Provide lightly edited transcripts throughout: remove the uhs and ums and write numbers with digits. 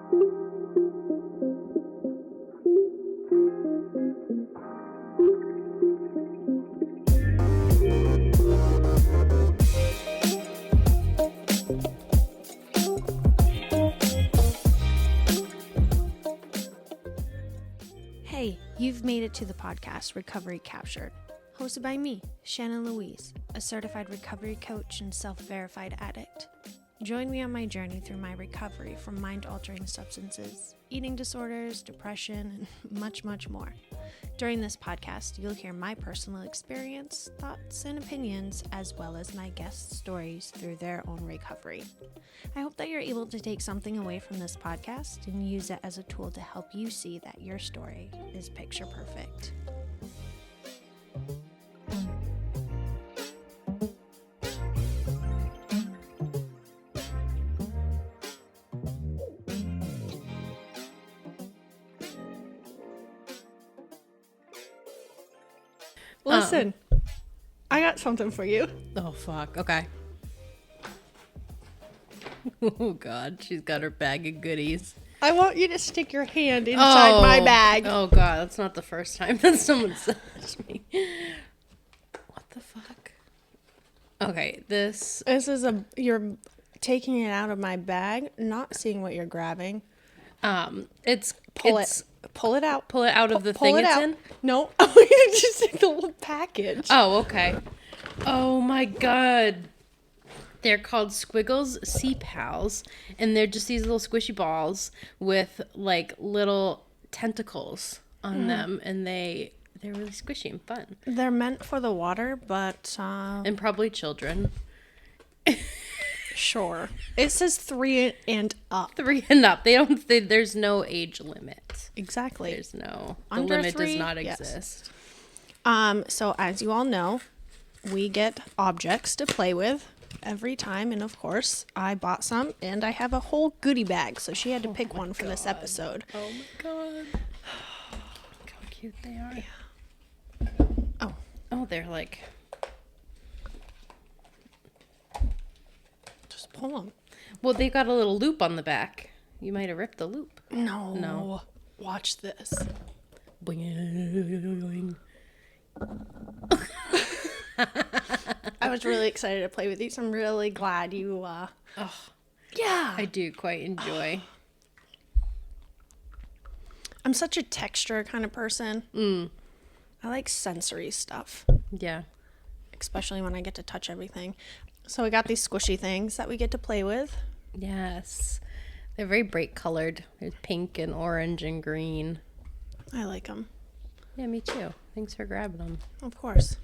Hey, you've made it to the podcast Recovery Captured, hosted by me, Shannon Louise, a certified recovery coach and self-verified addict. Join me on my journey through my recovery from mind-altering substances, eating disorders, depression, and much, much more. During this podcast, you'll hear my personal experience, thoughts, and opinions, as well as my guests' stories through their own recovery. I hope that you're able to take something away from this podcast and use it as a tool to help you see that your story is picture perfect. Listen, I got something for you. Oh, fuck. Okay. Oh, God. She's got her bag of goodies. I want you to stick your hand inside my bag. Oh, God. That's not the first time that someone said that to me. What the fuck? Okay, this is you're taking it out of my bag, not seeing what you're grabbing. Pull it out of the thing it's in? No, I want you to just take the little package. Oh, okay. Oh my God. They're called Squiggles Sea Pals, and they're just these little squishy balls with like little tentacles on them, and they're really squishy and fun. They're meant for the water, but and probably children. Sure. It says 3 and up. 3 and up. There's no age limit. Exactly. There's no. Under the limit 3, does not yes. exist. So as you all know, we get objects to play with every time, and of course, I bought some, and I have a whole goodie bag, so she had to pick one for this episode. Oh my God. Look how cute they are. Yeah. Oh, they're like. Pull them. Well, they got a little loop on the back. You might have ripped the loop. No. Watch this. Boing. I was really excited to play with these. I'm really glad you, yeah. I do quite enjoy. I'm such a texture kind of person. I like sensory stuff. Yeah. Especially when I get to touch everything. So we got these squishy things that we get to play with. Yes. They're very bright colored. There's pink and orange and green. I like them. Yeah, me too. Thanks for grabbing them. Of course.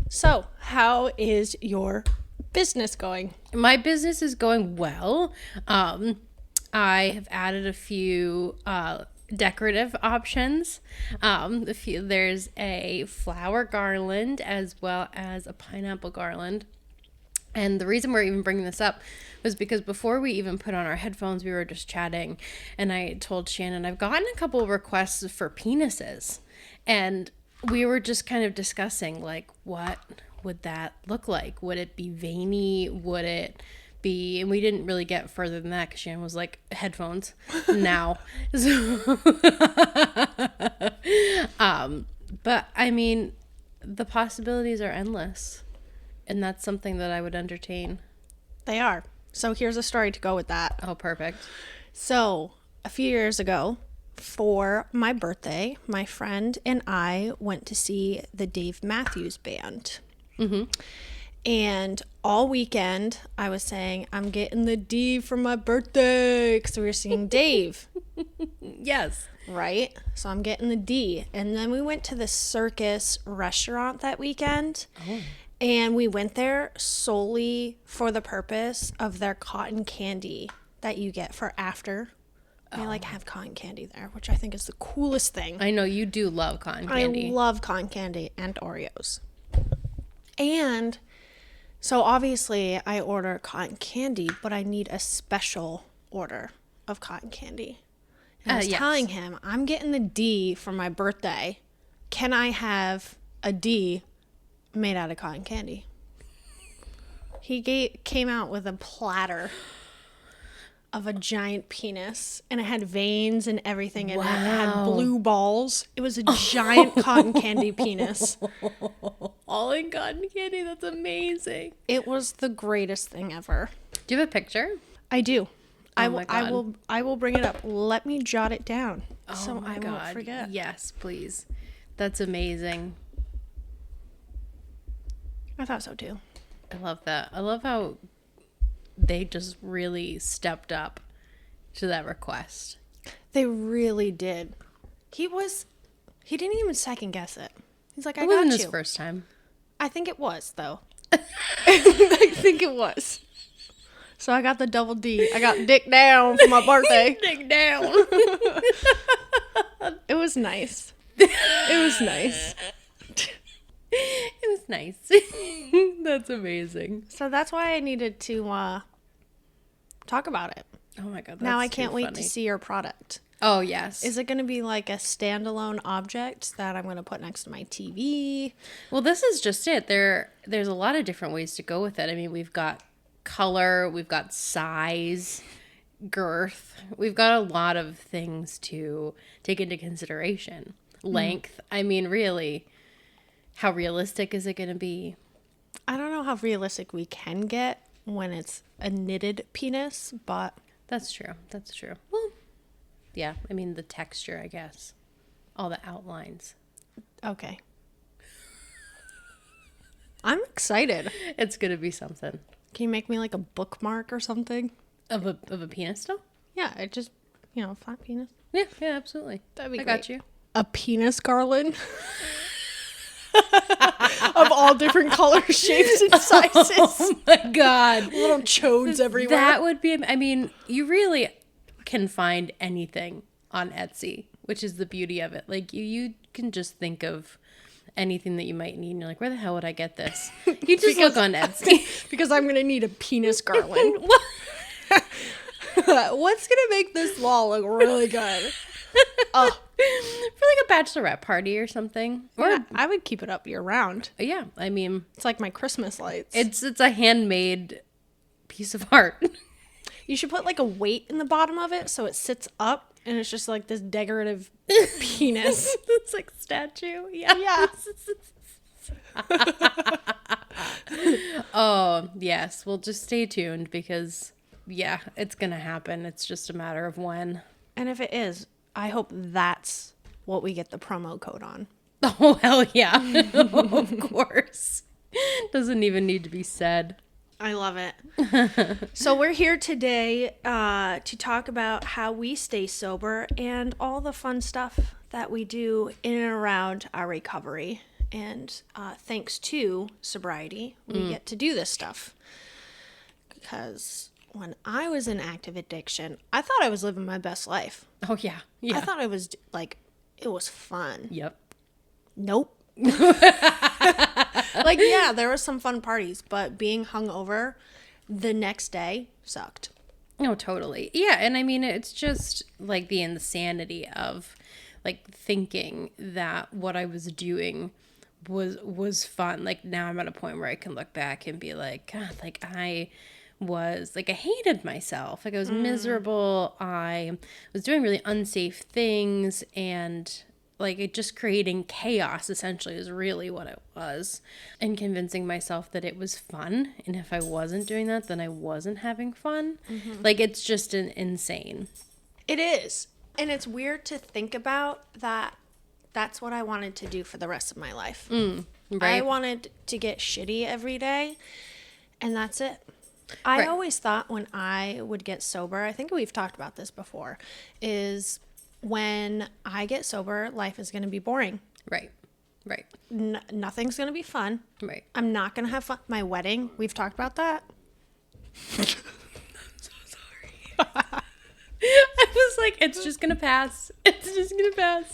So, how is your business going? My business is going well. I have added a few decorative options. There's a flower garland as well as a pineapple garland. And the reason we're even bringing this up was because before we even put on our headphones, we were just chatting, and I told Shannon, I've gotten a couple of requests for penises, and we were just kind of discussing, like, what would that look like? Would it be veiny? Would it be, and we didn't really get further than that because Shannon was like, headphones now. So, but I mean, the possibilities are endless, and that's something that I would entertain. They are. So here's a story to go with that. Oh, perfect. So a few years ago, for my birthday, my friend and I went to see the Dave Matthews Band. Mm-hmm. And all weekend, I was saying, I'm getting the D for my birthday, because we were seeing Dave. Yes. Right? So I'm getting the D. And then we went to the Circus restaurant that weekend. Oh. And we went there solely for the purpose of their cotton candy that you get for after. They have cotton candy there, which I think is the coolest thing. I know you do love cotton candy. I love cotton candy and Oreos. And so obviously I order cotton candy, but I need a special order of cotton candy. And I was telling him, I'm getting the D for my birthday. Can I have a D made out of cotton candy? He came out with a platter of a giant penis, and it had veins and everything, and it had Wow. blue balls. It was a giant cotton candy penis. All in cotton candy. That's amazing. It was the greatest thing ever. Do you have a picture? I do. Oh my God. I will bring it up. Let me jot it down Oh so my I God. won't forget. Yes, please. That's amazing. I thought so too. I love that. I love how they just really stepped up to that request. They really did. He didn't even second guess it. He's like, I It got wasn't you. his first time. I think it was, though. I think it was. So I got the double D. I got dick down for my birthday. Dig down. It was nice. It was nice. It was nice. That's amazing. So that's why I needed to talk about it. Oh my God. That's Now I too can't wait funny. to see your product. Oh, yes. Is it going to be like a standalone object that I'm going to put next to my TV? Well, this is just it. There's a lot of different ways to go with it. I mean, we've got color, we've got size, girth. We've got a lot of things to take into consideration. Length. I mean, really, how realistic is it going to be? I don't know how realistic we can get when it's a knitted penis, but That's true. That's true. Well, yeah. I mean, the texture, I guess. All the outlines. okay. I'm excited. It's going to be something. Can you make me like a bookmark or something? Of a penis still? Yeah, it just, flat penis. Yeah, absolutely. That'd be I great. got you. A penis garland of all different colors, shapes, and sizes. Oh my God. Little chodes everywhere. That would be, I mean, you really can find anything on Etsy, which is the beauty of it. Like, you can just think of anything that you might need, and you're like, where the hell would I get this? You just look on Etsy. Because I'm going to need a penis garland. What's going to make this wall look really good? For like a bachelorette party or something. Or, Yeah, I would keep it up year round. yeah, I mean, It's like my Christmas lights. it's a handmade piece of art. You should put like a weight in the bottom of it so it sits up and it's just like this decorative penis. It's like statue. Yeah. Yeah. Oh, yes. Well, just stay tuned because, yeah, it's going to happen. It's just a matter of when. And if it is, I hope that's what we get the promo code on. Oh, hell yeah. Of course. Doesn't even need to be said. I love it. So we're here today to talk about how we stay sober and all the fun stuff that we do in and around our recovery. And thanks to sobriety, we get to do this stuff. Because when I was in active addiction, I thought I was living my best life. Oh, yeah. Yeah. I thought it was like, it was fun. Yep. Nope. Like, yeah, there were some fun parties, but being hungover the next day sucked. No, totally. Yeah, and I mean, it's just like the insanity of like thinking that what I was doing was fun. Like now I'm at a point where I can look back and be like, God, like I hated myself. Like I was miserable. I was doing really unsafe things, and like it just creating chaos essentially is really what it was, and convincing myself that it was fun, and if I wasn't doing that then I wasn't having fun. Like it's just insane. It is. And it's weird to think about that that's what I wanted to do for the rest of my life. Right. I wanted to get shitty every day, and that's it. I Right. always thought when I would get sober, I think we've talked about this before, is when I get sober, life is going to be boring. Right. Nothing's going to be fun. Right. I'm not going to have fun. My wedding, we've talked about that. I'm so sorry. I was like, it's just gonna pass. It's just gonna pass.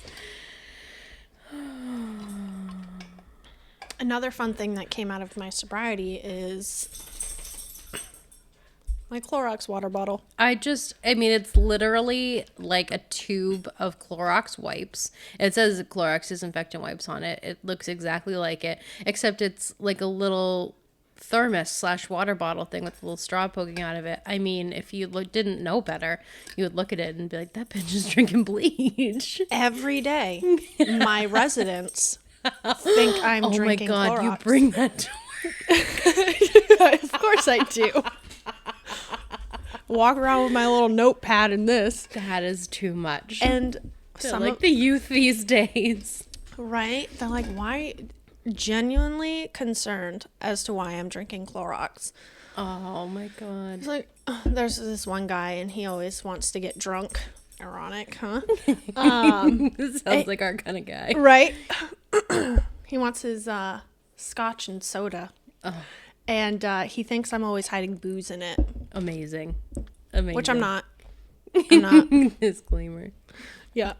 Another fun thing that came out of my sobriety is my Clorox water bottle. I mean, it's literally like a tube of Clorox wipes. It says Clorox disinfectant wipes on it. It looks exactly like it, except it's like a little thermos/water bottle thing with a little straw poking out of it. I mean, if you didn't know better, you would look at it and be like, that bitch is drinking bleach. Every day, my residents think I'm drinking Clorox. Oh my God, you bring that to Of course I do. Walk around with my little notepad and this. That is too much. And some like the youth these days. Right? They're like, why? Genuinely concerned as to why I'm drinking Clorox. Oh my God. It's like, there's this one guy and he always wants to get drunk. Ironic, huh? This sounds like our kind of guy. Right? He wants his scotch and soda. Oh. And he thinks I'm always hiding booze in it. Amazing. Which I'm not. I'm not. Disclaimer. Yeah.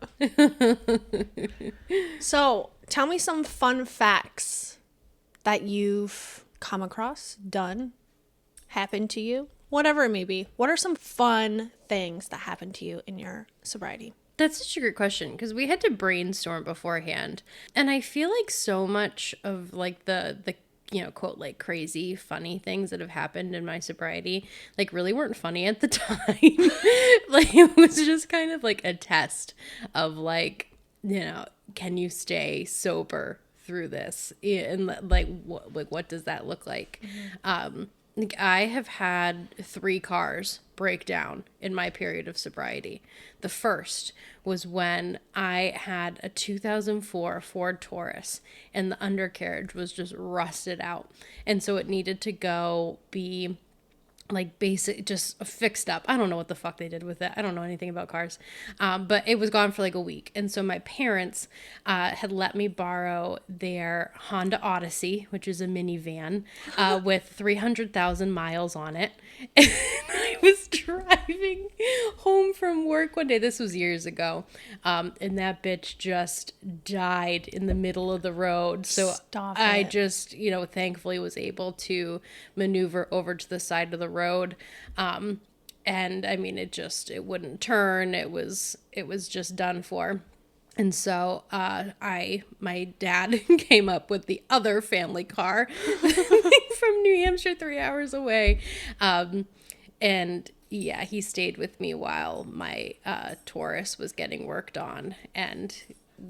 So, tell me some fun facts that you've come across, done, happened to you, whatever it may be. What are some fun things that happened to you in your sobriety? That's such a great question because we had to brainstorm beforehand. And I feel like so much of like the quote, like crazy funny things that have happened in my sobriety, like really weren't funny at the time. Like it was just kind of like a test of like, can you stay sober through this? And like, what does that look like? Mm-hmm. Like I have had 3 cars break down in my period of sobriety. The first was when I had a 2004 Ford Taurus and the undercarriage was just rusted out. And so it needed to go be like basic, just fixed up. I don't know what the fuck they did with it. I don't know anything about cars. But it was gone for like a week. And so my parents had let me borrow their Honda Odyssey, which is a minivan with 300,000 miles on it. And I was driving home from work one day. This was years ago. And that bitch just died in the middle of the road. So I just, thankfully was able to maneuver over to the side of the road. And I mean, it wouldn't turn. It was just done for. And so, my dad came up with the other family car from New Hampshire, 3 hours away. And yeah, he stayed with me while my, Taurus was getting worked on, and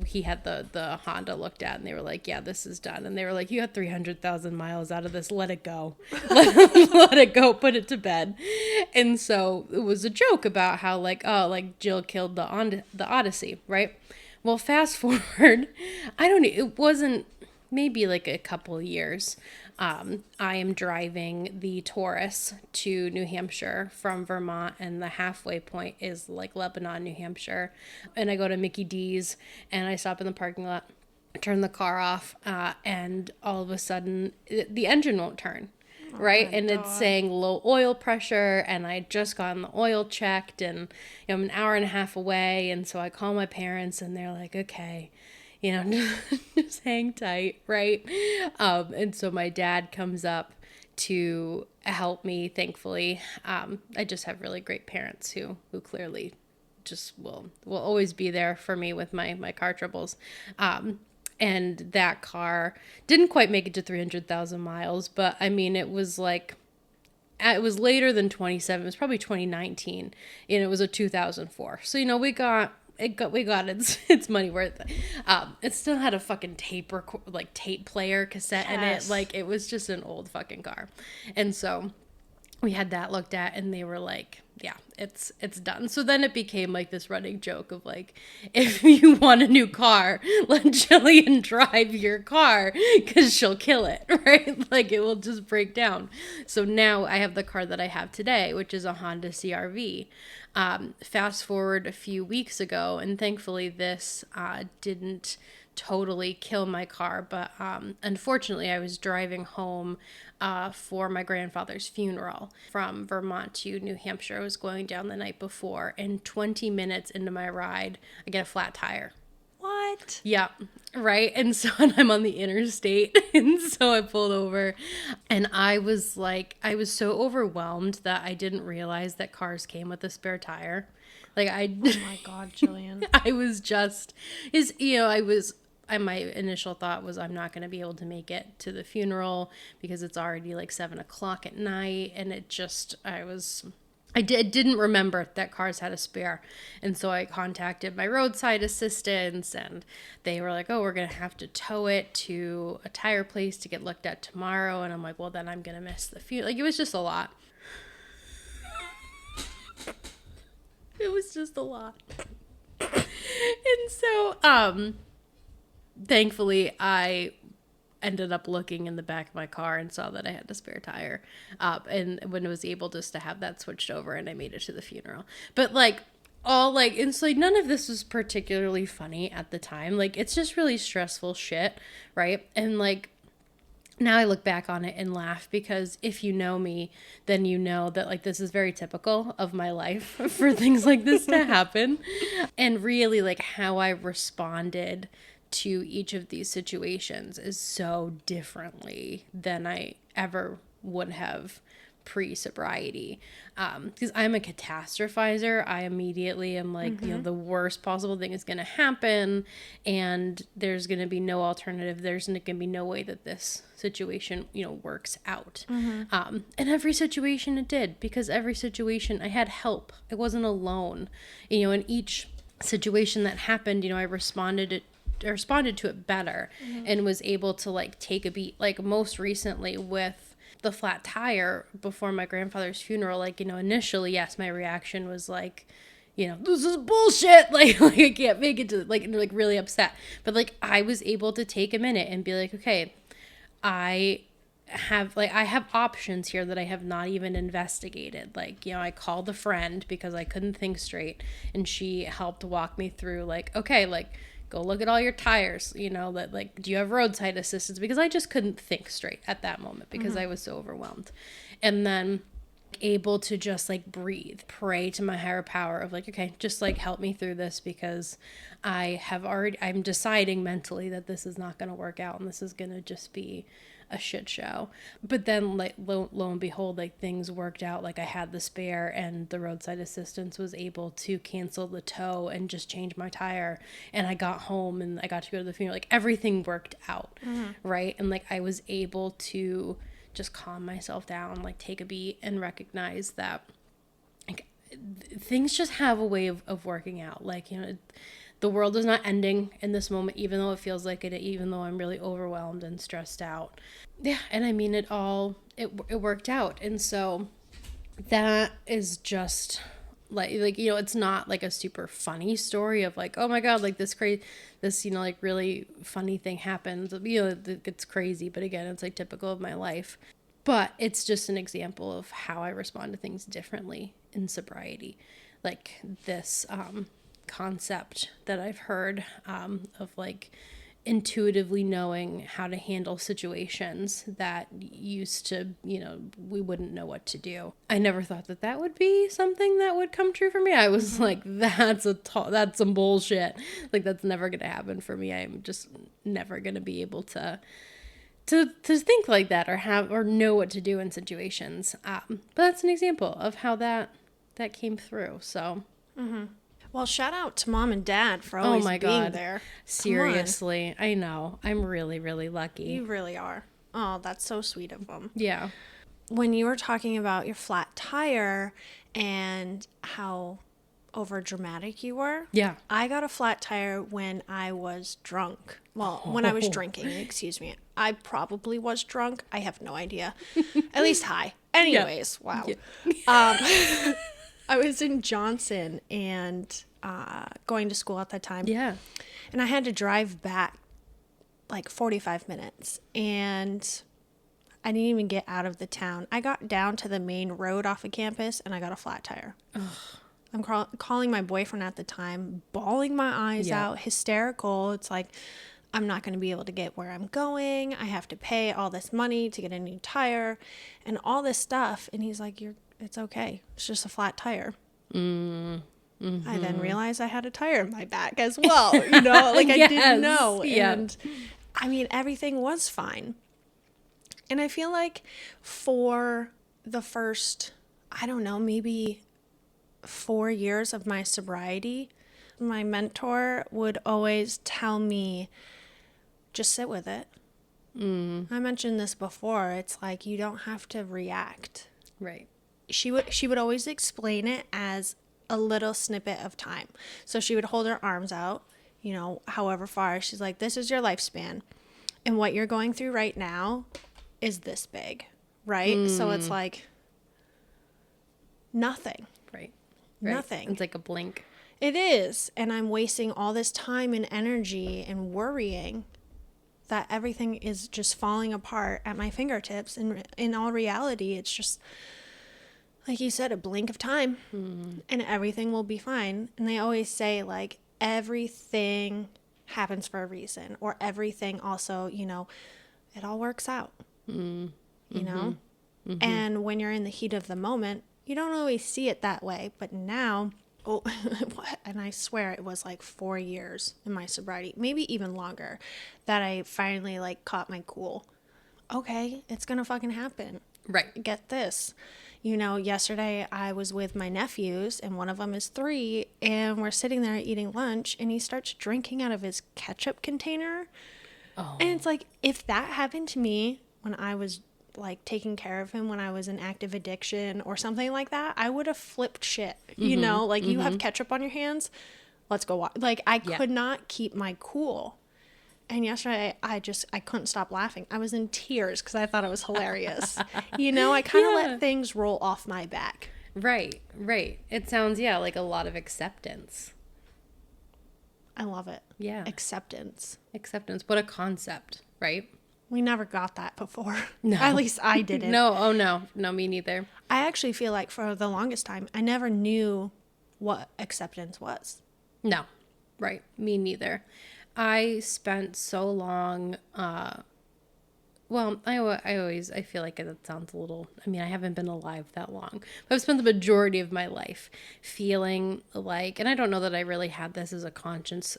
he had the Honda looked at and they were like, yeah, this is done. And they were like, you had 300,000 miles out of this. Let it go. Let it go. Put it to bed. And so it was a joke about how like Jill killed the Odyssey, right? Well, fast forward, it wasn't maybe like a couple years. I am driving the Taurus to New Hampshire from Vermont, and the halfway point is like Lebanon, New Hampshire. And I go to Mickey D's and I stop in the parking lot, turn the car off, and all of a sudden the engine won't turn. Right. And God. It's saying low oil pressure, and I just gotten the oil checked, and I'm an hour and a half away. And so I call my parents and they're like, okay, just hang tight. Right. And so my dad comes up to help me. Thankfully, I just have really great parents who clearly just will always be there for me with my car troubles. And that car didn't quite make it to 300,000 miles, but I mean, it was later than 27. It was probably 2019, and it was a 2004. So, we got its money worth. It still had a fucking tape player cassette in it. Like, it was just an old fucking car. And so we had that looked at, and they were like, yeah, it's done. So then it became like this running joke of like, if you want a new car, let Jillian drive your car because she'll kill it, right? Like it will just break down. So now I have the car that I have today, which is a Honda CR-V. Fast forward a few weeks ago, and thankfully this didn't totally kill my car, but unfortunately I was driving home for my grandfather's funeral from Vermont to New Hampshire. I was going down the night before, and 20 minutes into my ride I get a flat tire. What? Yeah, right. And so I'm on the interstate, and so I pulled over, and I was so overwhelmed that I didn't realize that cars came with a spare tire. Like oh my God, Jillian. I was my initial thought was I'm not going to be able to make it to the funeral because it's already like 7:00 at night. And I didn't remember that cars had a spare. And so I contacted my roadside assistants, and they were like, oh, we're going to have to tow it to a tire place to get looked at tomorrow. And I'm like, well, then I'm going to miss the funeral. Like, it was just a lot. It was just a lot. And so, thankfully, I ended up looking in the back of my car and saw that I had a spare tire. And when I was able just to have that switched over, and I made it to the funeral. But like, and so like, none of this was particularly funny at the time. Like, it's just really stressful shit, right? And like, now I look back on it and laugh, because if you know me, then you know that like this is very typical of my life for things like this to happen. And really, like, how I responded to each of these situations is so differently than I ever would have pre-sobriety. Because I'm a catastrophizer. I immediately am like, the worst possible thing is going to happen, and there's going to be no alternative. There's going to be no way that this situation, works out. And every situation it did, because every situation I had help. I wasn't alone. In each situation that happened, I responded to it better, and was able to like take a beat. Like, most recently with the flat tire before my grandfather's funeral, like, initially, yes, my reaction was like, this is bullshit. Like I can't make it to, like really upset. But like, I was able to take a minute and be like, okay, I have options here that I have not even investigated. Like, I called a friend because I couldn't think straight, and she helped walk me through, like, okay, like, go look at all your tires, that, like, do you have roadside assistance? Because I just couldn't think straight at that moment, because I was so overwhelmed. And then able to just like breathe, pray to my higher power of like, okay, just like help me through this, because I'm deciding mentally that this is not going to work out, and this is going to just be a shit show. But then, like, lo and behold, like, things worked out. Like, I had the spare, and the roadside assistance was able to cancel the tow and just change my tire, and I got home and I got to go to the funeral. Like, everything worked out, right? And like, I was able to just calm myself down, like, take a beat, and recognize that, like, things just have a way of working out. Like, the world is not ending in this moment, even though it feels like it, even though I'm really overwhelmed and stressed out. Yeah, and I mean, it worked out. And so that is just like, it's not like a super funny story of like, oh my God, like this like really funny thing happened. It's crazy, but again, it's like typical of my life. But it's just an example of how I respond to things differently in sobriety. Like this, concept that I've heard of like intuitively knowing how to handle situations that used to, we wouldn't know what to do. I never thought that would be something that would come true for me. I was like, that's some bullshit. Like, that's never going to happen for me. I'm just never going to be able to think like that or know what to do in situations. But that's an example of how that came through. So, Well, shout out to Mom and Dad for always being there. Seriously, I know. I'm really, really lucky. You really are. Oh, that's so sweet of them. Yeah. When you were talking about your flat tire and how overdramatic you were. Yeah. I got a flat tire when I was drunk. Well, when I was drinking, excuse me. I probably was drunk. I have no idea. At least high. Anyways, wow. Yeah. I was in Johnson and going to school at that time. Yeah. And I had to drive back like 45 minutes. And I didn't even get out of the town. I got down to the main road off of campus and I got a flat tire. Ugh. I'm calling my boyfriend at the time, bawling my eyes out, hysterical. It's like, I'm not going to be able to get where I'm going. I have to pay all this money to get a new tire and all this stuff. And he's like, it's okay. It's just a flat tire. Mm-hmm. I then realized I had a tire in my back as well. Like I didn't know. And I mean, everything was fine. And I feel like for the first, I don't know, maybe 4 years of my sobriety, my mentor would always tell me just sit with it. I mentioned this before. It's like you don't have to react. Right. She would always explain it as a little snippet of time. So she would hold her arms out, however far. She's like, this is your lifespan. And what you're going through right now is this big, right? So it's like nothing. Right. Nothing. It's like a blink. It is. And I'm wasting all this time and energy and worrying that everything is just falling apart at my fingertips. And in all reality, it's just, like you said, a blink of time and everything will be fine. And they always say, like, everything happens for a reason, or everything also, it all works out, you know? And when you're in the heat of the moment, you don't always see it that way. But now, and I swear it was like 4 years in my sobriety, maybe even longer, that I finally like caught my cool. Okay, it's gonna fucking happen. Right. Get this. Yesterday I was with my nephews, and one of them is 3, and we're sitting there eating lunch, and he starts drinking out of his ketchup container. Oh. And it's like, if that happened to me when I was like taking care of him when I was in active addiction or something like that, I would have flipped shit. You have ketchup on your hands, let's go watch. Like, I could not keep my cool. And yesterday, I couldn't stop laughing. I was in tears because I thought it was hilarious. I kind of let things roll off my back. Right. It sounds, like a lot of acceptance. I love it. Yeah. Acceptance. What a concept, right? We never got that before. No. At least I didn't. No, oh no. No, me neither. I actually feel like for the longest time, I never knew what acceptance was. No. Right. Me neither. I spent so long, I feel like that sounds a little, I haven't been alive that long, but I've spent the majority of my life feeling like, and I don't know that I really had this as a conscious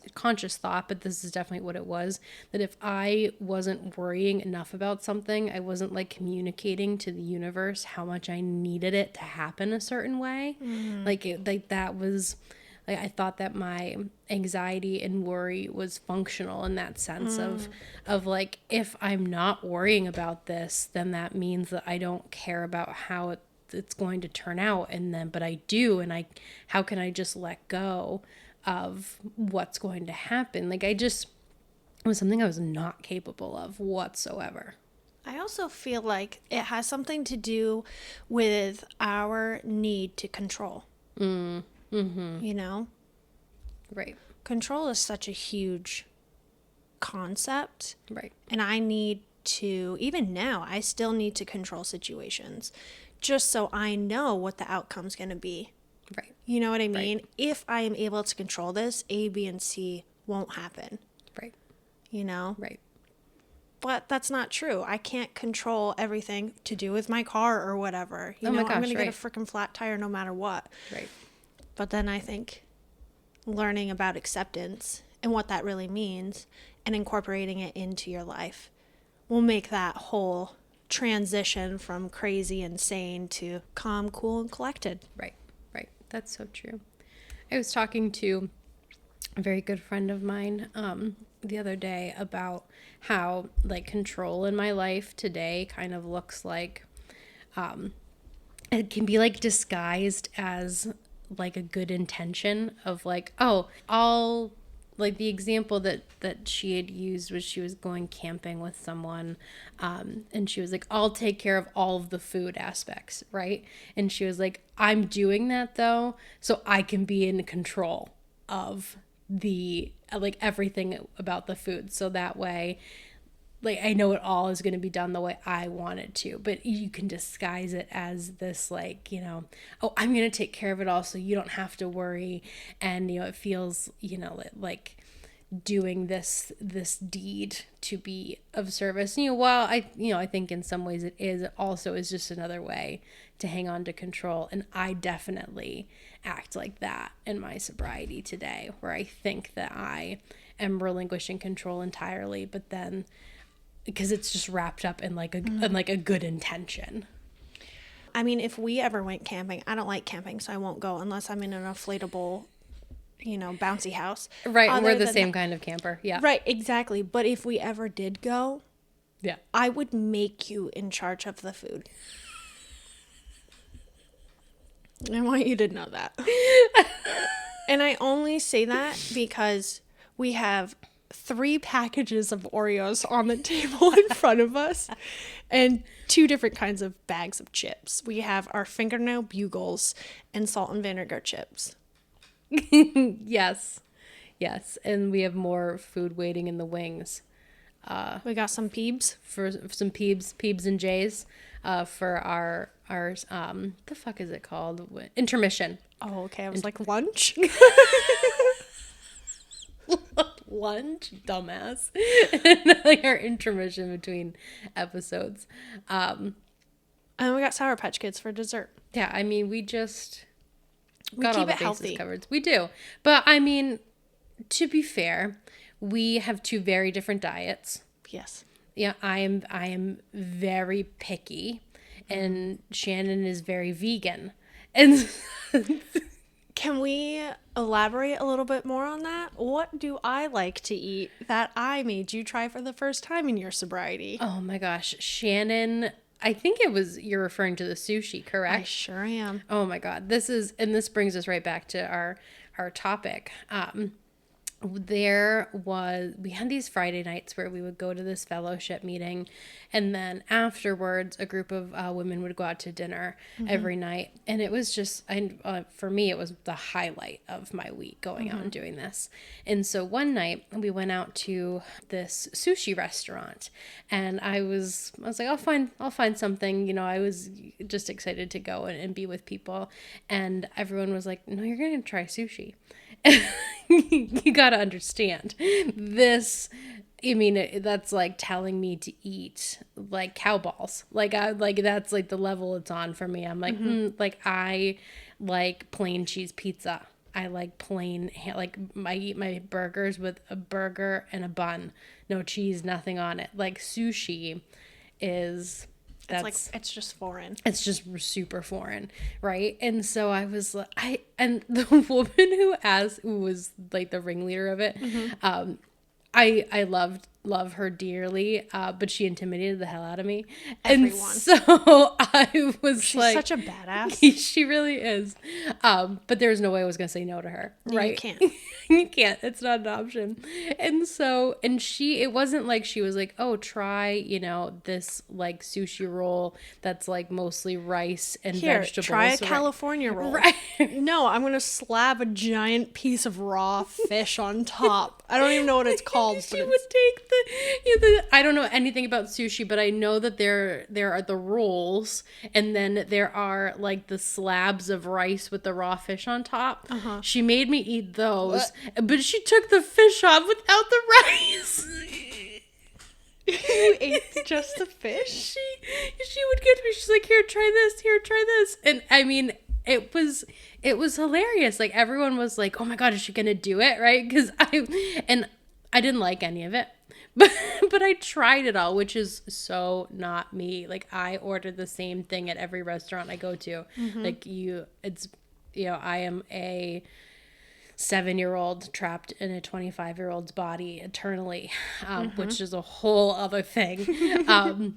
thought, but this is definitely what it was, that if I wasn't worrying enough about something, I wasn't like communicating to the universe how much I needed it to happen a certain way. That was... Like, I thought that my anxiety and worry was functional in that sense of like, if I'm not worrying about this, then that means that I don't care about how it's going to turn out. But I do. And how can I just let go of what's going to happen? Like, it was something I was not capable of whatsoever. I also feel like it has something to do with our need to control. Right. Control is such a huge concept. Right. And I need to, even now, I still need to control situations just so I know what the outcome's going to be. Right. You know what I mean? Right. If I am able to control this, A, B, and C won't happen. Right. Right. But that's not true. I can't control everything to do with my car or whatever. I'm going to get a freaking flat tire no matter what. Right. But then I think learning about acceptance and what that really means and incorporating it into your life will make that whole transition from crazy and sane to calm, cool, and collected. Right. That's so true. I was talking to a very good friend of mine the other day about how like control in my life today kind of looks like it can be like disguised as like a good intention of like, oh, I'll like the example that she had used was she was going camping with someone and she was like, I'll take care of all of the food aspects, right? And she was like, I'm doing that though so I can be in control of the like everything about the food, so that way like I know it all is going to be done the way I want it to. But you can disguise it as this like, oh, I'm going to take care of it all so you don't have to worry. And, it feels, like doing this deed to be of service. While I think in some ways it also is just another way to hang on to control. And I definitely act like that in my sobriety today, where I think that I am relinquishing control entirely, but then because it's just wrapped up in like a good intention. I mean, if we ever went camping, I don't like camping, so I won't go unless I'm in an inflatable, bouncy house. Right. Other We're the than same kind of camper. Yeah. Right, exactly. But if we ever did go, Yeah. I would make you in charge of the food. I want you to know that. And I only say that because we have 3 packages of Oreos on the table in front of us and 2 different kinds of bags of chips. We have our fingernail bugles and salt and vinegar chips. Yes. Yes. And we have more food waiting in the wings. We got some peebs. For some peebs and J's, for our the fuck is it called? Intermission. Oh, okay. I was like, lunch? Lunch, dumbass. Like our intermission between episodes. And we got Sour Patch Kids for dessert. Yeah, I mean, we got keep all the it bases healthy. covered. We do. But I mean, to be fair, we have 2 very different diets. Yes. Yeah, I am very picky, and Shannon is very vegan. And Can we elaborate a little bit more on that? What do I like to eat that I made you try for the first time in your sobriety? oh my gosh, Shannon, I think you're referring to the sushi, correct? I sure am. Oh my God. This brings us right back to our topic. We had these Friday nights where we would go to this fellowship meeting, and then afterwards a group of women would go out to dinner every night, and it was just for me it was the highlight of my week going out and doing this. And so one night we went out to this sushi restaurant, and I was like, I'll find something, I was just excited to go and be with people, and everyone was like, no, you're gonna try sushi. You gotta understand this. I mean, that's like telling me to eat like cow balls. That's like the level it's on for me. I'm like, I like plain cheese pizza. I like plain, I eat my burgers with a burger and a bun, no cheese, nothing on it. Like sushi is. It's just foreign. It's just super foreign, right? And so I was like, and the woman who was like the ringleader of it, I love her dearly, but she intimidated the hell out of me. Everyone. And so I was She's such a badass. She really is. But there's no way I was going to say no to her, right? You can't. You can't. It's not an option. And so, it wasn't like she was like, oh, try, this like sushi roll that's like mostly rice and vegetables. Try a California roll. Right. No, I'm going to slab a giant piece of raw fish on top. I don't even know what it's called. She would take the I don't know anything about sushi, but I know that there are the rolls, and then there are like the slabs of rice with the raw fish on top. She made me eat those, but she took the fish off without the rice. You ate just the fish? She would get me. She's like, here, try this. And I mean, it was hilarious. Like everyone was like, oh my God, is she gonna do it? Right? Because I didn't like any of it, but I tried it all, which is so not me. Like I ordered the same thing at every restaurant I go to. Like I am a 7-year-old trapped in a 25-year-old's body eternally, which is a whole other thing.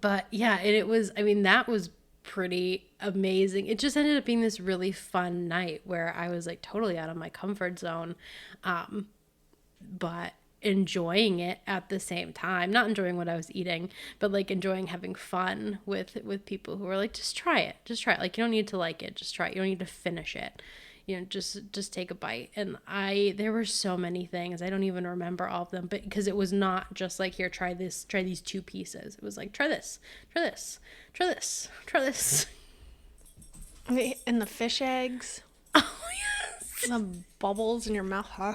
But yeah, that was pretty amazing. It just ended up being this really fun night where I was like totally out of my comfort zone, but enjoying it at the same time. Not enjoying what I was eating, but like enjoying having fun with people who were like, just try it. Like, you don't need to like it, just try it. You don't need to finish it. Just take a bite. And there were so many things. I don't even remember all of them, but because it was not just like, here, try these 2 pieces. It was like, try this. And the fish eggs. Oh, yes. The bubbles in your mouth. Huh?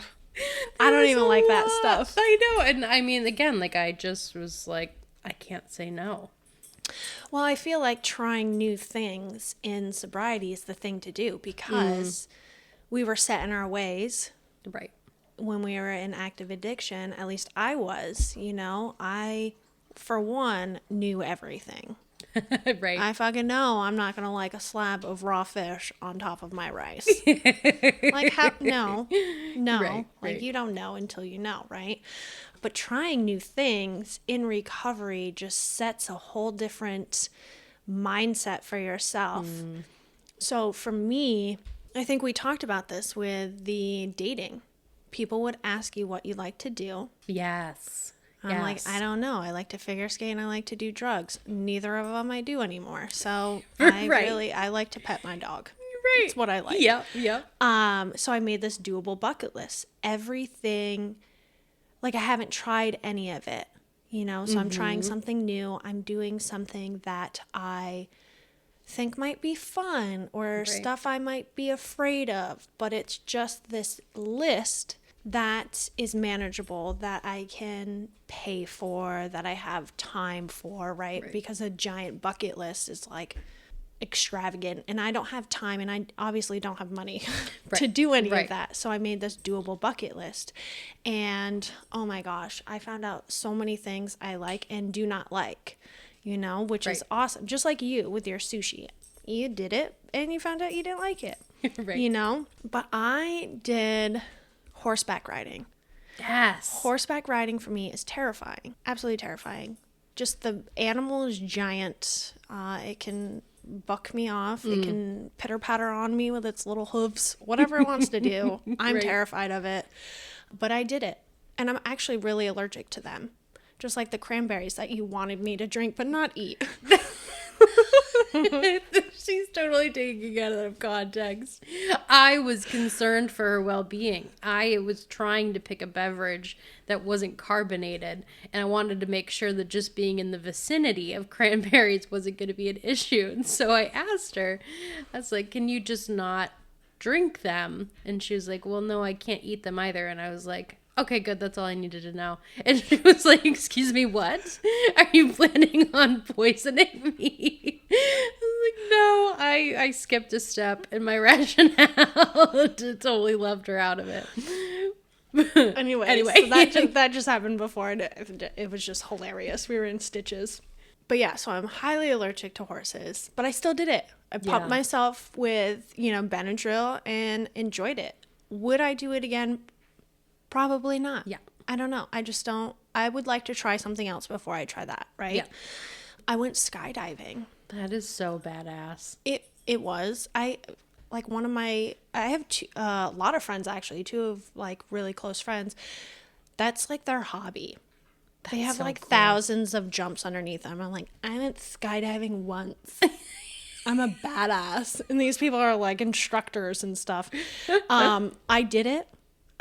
I don't even like that stuff. I know. And I mean, again, like I just was like, I can't say no. Well, I feel like trying new things in sobriety is the thing to do because we were set in our ways. Right. When we were in active addiction, at least I was, I, for one, knew everything. Right. I fucking know I'm not gonna like a slab of raw fish on top of my rice. Like, how? No. Right, Like, right. you don't know until you know, right? But trying new things in recovery just sets a whole different mindset for yourself. So for me, I think we talked about this with the dating. People would ask you what you like to do. Yes. I'm like, I don't know. I like to figure skate and I like to do drugs. Neither of them I do anymore. So Right. I like to pet my dog. Right. It's what I like. Yep. Yep. So I made this doable bucket list. Everything, like, I haven't tried any of it, so I'm trying something new. I'm doing something that I think might be fun or stuff I might be afraid of, but it's just this list that is manageable, that I can pay for, that I have time for, right? Because a giant bucket list is like extravagant and I don't have time and I obviously don't have money to do any of that. So I made this doable bucket list and oh my gosh, I found out so many things I like and do not like, which is awesome. Just like you with your sushi. You did it and you found out you didn't like it. But I did horseback riding. Yes. Horseback riding for me is terrifying. Absolutely terrifying. Just the animal is giant. It can buck me off. It can pitter patter on me with its little hooves. Whatever it wants to do. I'm terrified of it. But I did it. And I'm actually really allergic to them. Just like the cranberries that you wanted me to drink but not eat. She's totally taking it out of context. I was concerned for her well-being. I was trying to pick a beverage that wasn't carbonated, and I wanted to make sure that just being in the vicinity of cranberries wasn't going to be an issue. And so I asked her, I was like, can you just not drink them? And she was like, well, no, I can't eat them either. And I was like, okay, good. That's all I needed to know. And she was like, excuse me, what? Are you planning on poisoning me? I was like, no, I skipped a step in my rationale. Totally left her out of it. Anyway. So that just happened before. And it was just hilarious. We were in stitches. But yeah, so I'm highly allergic to horses. But I still did it. I pumped myself with, Benadryl and enjoyed it. Would I do it again? Probably not. Yeah. I don't know. I just don't. I would like to try something else before I try that, right? Yeah. I went skydiving. That is so badass. It was. I have a lot of friends, actually, two of like really close friends. That's like their hobby. They have so like cool. thousands of jumps underneath them. I'm like, I went skydiving once. I'm a badass. And these people are like instructors and stuff. I did it.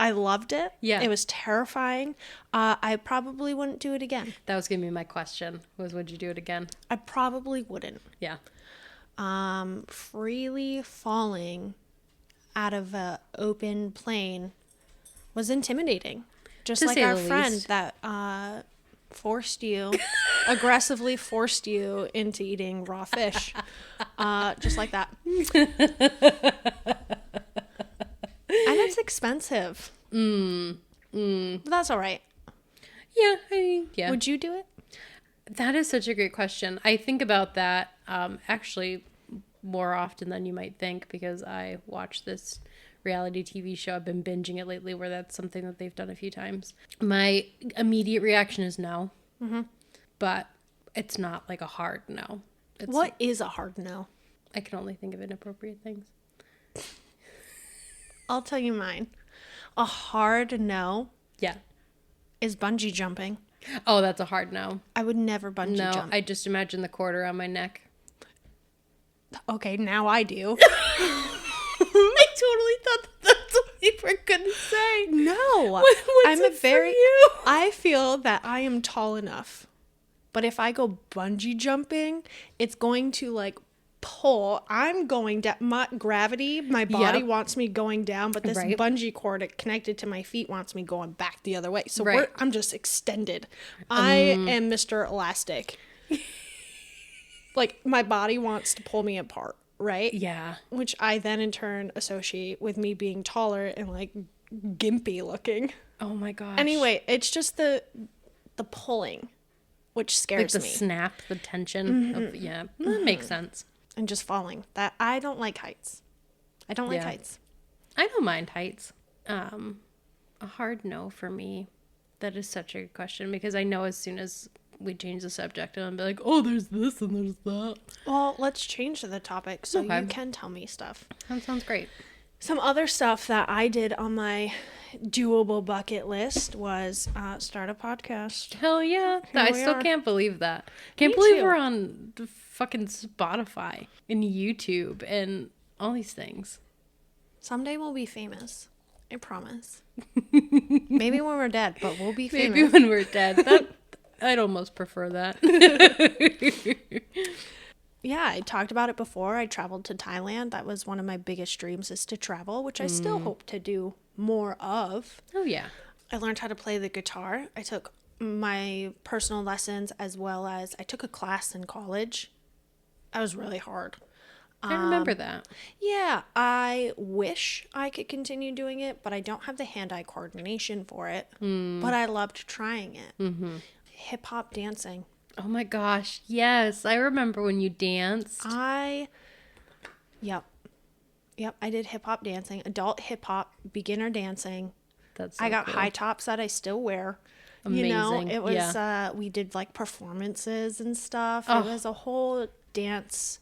I loved it. Yeah. It was terrifying. I probably wouldn't do it again. That was going to be my question, would you do it again? I probably wouldn't. Yeah. Freely falling out of an open plane was intimidating. Just To like say our the friend least. that aggressively forced you into eating raw fish. Just like that. And it's expensive. But that's all right. Yeah. Would you do it? That is such a great question. I think about that actually more often than you might think because I watch this reality TV show. I've been binging it lately where that's something that they've done a few times. My immediate reaction is no. Mm-hmm. But it's not like a hard no. What is a hard no? I can only think of inappropriate things. I'll tell you mine. A hard no Yeah. is bungee jumping. Oh, that's a hard no. I would never bungee jump. I just imagine the cord around my neck. Okay, now I do. I totally thought that's what you were gonna say. No. What's it for you? I feel that I am tall enough. But if I go bungee jumping, it's going to like pull. I'm going down. My gravity, my body wants me going down, but this bungee cord connected to my feet wants me going back the other way. So I'm just extended. I am Mr. Elastic. Like my body wants to pull me apart, right? Yeah. Which I then in turn associate with me being taller and like gimpy looking. Oh my gosh. Anyway, it's just the pulling which scares the me. snap, the tension. That makes sense. And just falling. That I don't like heights. I don't like heights. I don't mind heights. A hard no for me. That is such a good question because I know as soon as we change the subject, and I'll be like, oh, there's this and there's that. Well, let's change the topic so you can tell me stuff. That sounds great. Some other stuff that I did on my doable bucket list was start a podcast. Hell yeah. I still can't believe that. Can't Me believe too. we're on the fucking Spotify and YouTube and all these things. Someday we'll be famous. I promise. Maybe when we're dead, but we'll be famous. Maybe when we're dead. I'd almost prefer that. Yeah, I talked about it before. I traveled to Thailand. That was one of my biggest dreams, is to travel, which I still hope to do more of. Oh, yeah. I learned how to play the guitar. I took my personal lessons as well as I took a class in college. That was really hard. I remember that. Yeah, I wish I could continue doing it, but I don't have the hand-eye coordination for it. But I loved trying it. Mm-hmm. Hip-hop dancing. Oh my gosh, yes. I remember when you danced. Yep, I did hip-hop dancing, adult hip-hop, beginner dancing. That's so I got cool. high tops that I still wear. Amazing. You know, it was, we did like performances and stuff. Oh. It was a whole dance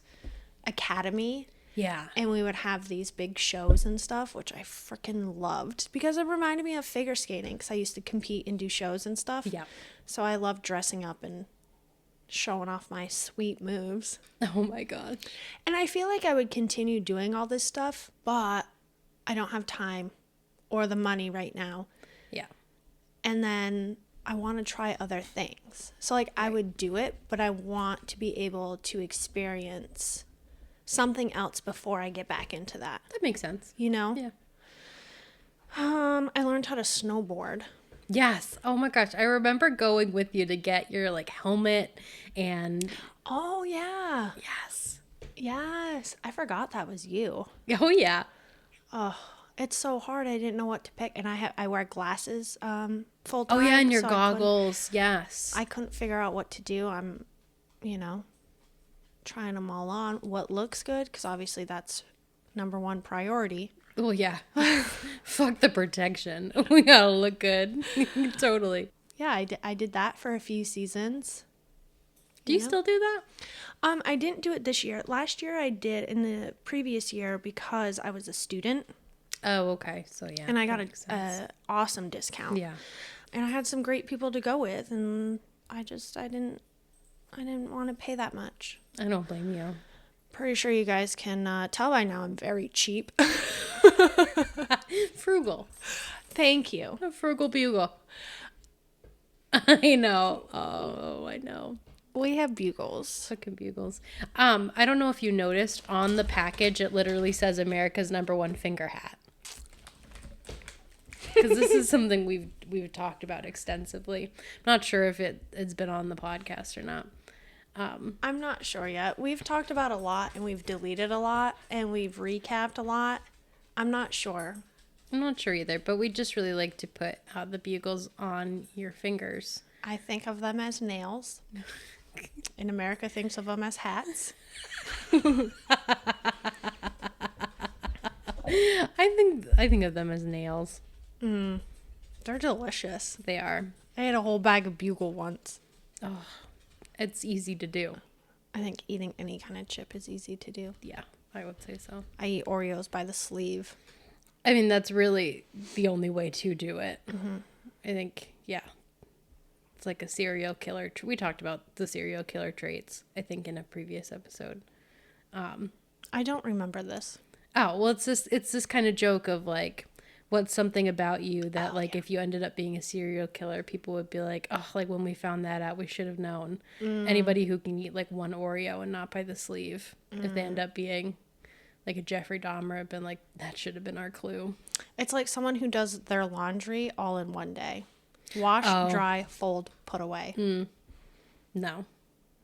academy. Yeah. And we would have these big shows and stuff, which I freaking loved because it reminded me of figure skating because I used to compete and do shows and stuff. Yeah. So I loved dressing up and showing off my sweet moves. Oh my god. And I feel like I would continue doing all this stuff, but I don't have time or the money right now. Yeah. And then I want to try other things. So like I would do it, but I want to be able to experience something else before I get back into that. That makes sense. You know? Yeah. I learned how to snowboard. Yes. Oh my gosh. I remember going with you to get your like helmet and Oh yeah. yes. Yes. I forgot that was you. Oh yeah. Oh, it's so hard. I didn't know what to pick, and I wear glasses full Oh time. yeah, and your so goggles. Yes. I couldn't figure out what to do. I'm, trying them all on. What looks good, because obviously that's number one priority. Oh yeah. Fuck the protection. We gotta look good. Totally. Yeah, I did that for a few seasons. Do you still do that? I didn't do it this year. Last year I did in the previous year because I was a student. Oh, okay. So yeah. And I got a awesome discount. Yeah. And I had some great people to go with, and I didn't want to pay that much. I don't blame you. Pretty sure you guys can tell by now I'm very cheap. Frugal. Thank you. A frugal bugle. I know. Oh, I know. We have bugles. Fucking bugles. I don't know if you noticed on the package, it literally says America's #1 finger hat. Because this is something we've talked about extensively. I'm not sure if it's been on the podcast or not. I'm not sure yet. We've talked about a lot, and we've deleted a lot, and we've recapped a lot. I'm not sure. I'm not sure either, but we just really like to put the bugles on your fingers. I think of them as nails. In America thinks of them as hats. I think of them as nails. They're delicious. They are. I ate a whole bag of bugle once. Oh, it's easy to do. I think eating any kind of chip is easy to do. Yeah, I would say so. I eat Oreos by the sleeve. I mean, that's really the only way to do it. Mm-hmm. I think, yeah. It's like a serial killer. We talked about the serial killer traits, I think, in a previous episode. I don't remember this. Oh, well, it's this kind of joke of like, what's something about you that if you ended up being a serial killer, people would be like, oh, like when we found that out, we should have known. Anybody who can eat like one Oreo and not by the sleeve, if they end up being like a Jeffrey Dahmer, have been like, that should have been our clue. It's like someone who does their laundry all in one day. Wash, dry, fold, put away. No.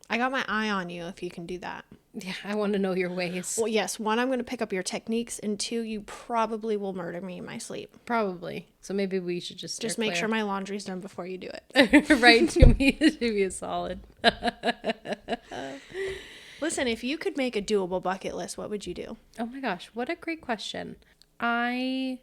I got my eye on you if you can do that. Yeah, I want to know your ways. Well, yes. One, I'm going to pick up your techniques, and two, you probably will murder me in my sleep. Probably. So maybe we should just make sure my laundry's done before you do it. Right, to be a solid. Listen, if you could make a doable bucket list, what would you do? Oh my gosh, what a great question. I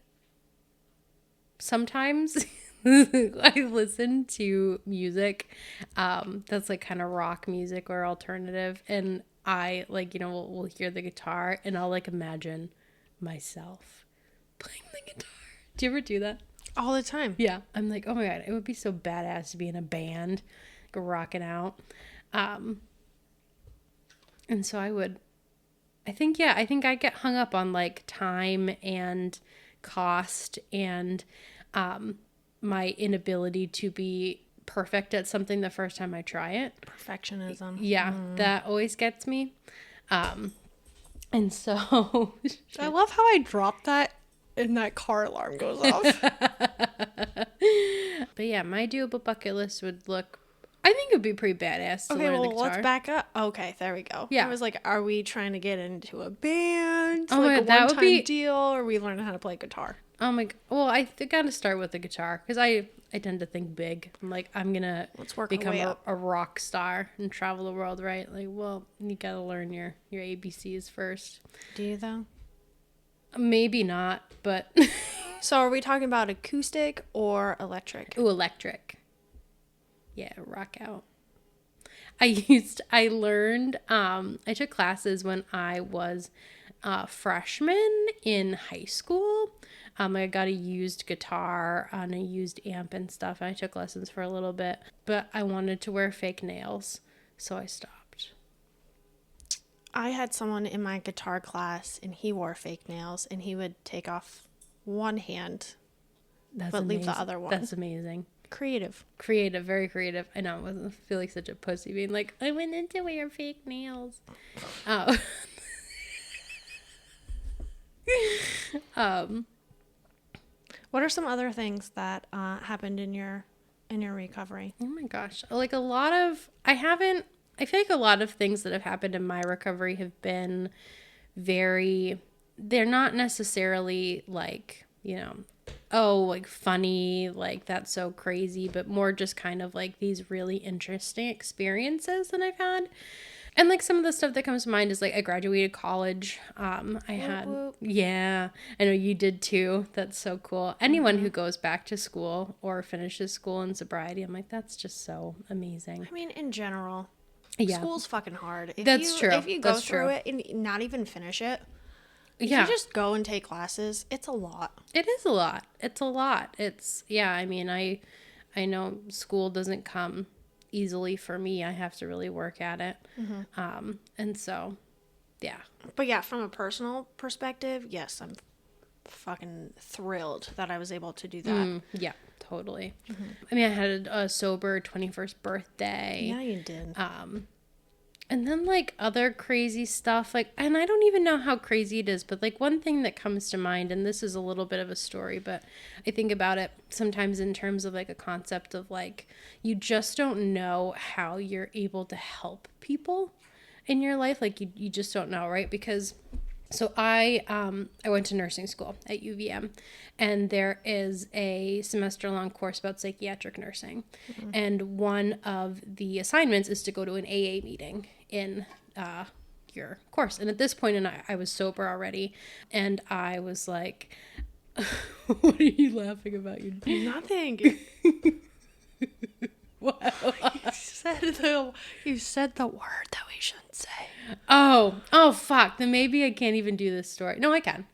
sometimes I listen to music that's like kind of rock music or alternative, and I like, we'll hear the guitar and I'll like imagine myself playing the guitar. Do you ever do that? All the time. Yeah. I'm like, oh my God, it would be so badass to be in a band, like rocking out. And so I think I get hung up on like time and cost and my inability to be perfect at something the first time I try it. Perfectionism. Yeah, that always gets me. And so I love how I dropped that and that car alarm goes off. But yeah, my doable bucket list would look, I think it would be pretty badass to learn the guitar. Let's back up. Okay, there we go. Yeah. I was like, are we trying to get into a band? Oh like my God, that would be deal? Or are we learning how to play guitar? Oh my, well, I got to start with the guitar because I tend to think big. I'm like, I'm going to become a rock star and travel the world, right? Like, well, you got to learn your ABCs first. Do you though? Maybe not, but. So are we talking about acoustic or electric? Ooh, electric. Yeah, rock out. I learned, I took classes when I was a freshman in high school. I got a used guitar and a used amp and stuff. And I took lessons for a little bit, but I wanted to wear fake nails, so I stopped. I had someone in my guitar class, and he wore fake nails, and he would take off one hand, but leave the other one. That's amazing. Creative, very creative. I know. I feel like such a pussy being like, I wanted to wear fake nails. Oh. What are some other things that happened in your recovery? Oh my gosh. Like I feel like a lot of things that have happened in my recovery have been they're not necessarily like, like funny, like that's so crazy, but more just kind of like these really interesting experiences that I've had. And like some of the stuff that comes to mind is like I graduated college. Yeah, I know you did too. That's so cool. Anyone who goes back to school or finishes school in sobriety, I'm like, that's just so amazing. I mean, in general, yeah, school's fucking hard. That's true. If you go through it and not even finish it, if you just go and take classes, it's a lot. It is a lot. It's a lot. I mean, I know school doesn't come easily for me. I have to really work at it. And so, yeah. But yeah, from a personal perspective, yes, I'm fucking thrilled that I was able to do that. Yeah, totally. I mean, I had a sober 21st birthday. Yeah, you did. And then like other crazy stuff, like, and I don't even know how crazy it is, but like one thing that comes to mind, and this is a little bit of a story, but I think about it sometimes in terms of like a concept of like, you just don't know how you're able to help people in your life. Like you just don't know, right? Because so I went to nursing school at UVM, and there is a semester-long course about psychiatric nursing. And one of the assignments is to go to an AA meeting in your course. And at this point, I was sober already, and I was like, what are you laughing about? Nothing. Wow. You said the word that we shouldn't say. Oh, fuck. Then maybe I can't even do this story. No, I can.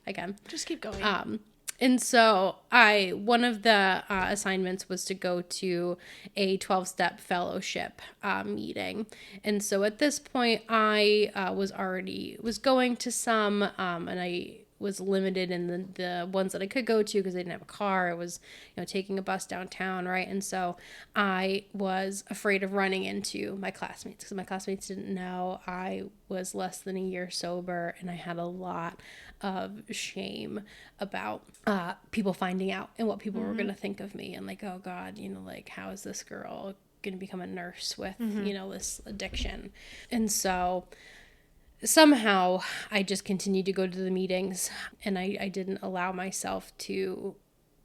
Just keep going. And so one of the assignments was to go to a 12-step fellowship meeting. And so at this point, I was going to some, and I was limited in the ones that I could go to because I didn't have a car. I was, taking a bus downtown, right? And so I was afraid of running into my classmates because my classmates didn't know I was less than a year sober, and I had a lot of shame about people finding out and what people were going to think of me, and like, oh God, like, how is this girl going to become a nurse with, this addiction? And so somehow I just continued to go to the meetings, and I didn't allow myself to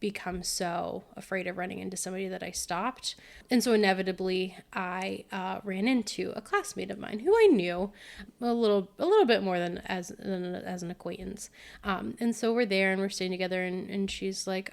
become so afraid of running into somebody that I stopped. And so inevitably I ran into a classmate of mine who I knew a little bit more than as an acquaintance. And so we're there and we're staying together, and she's like,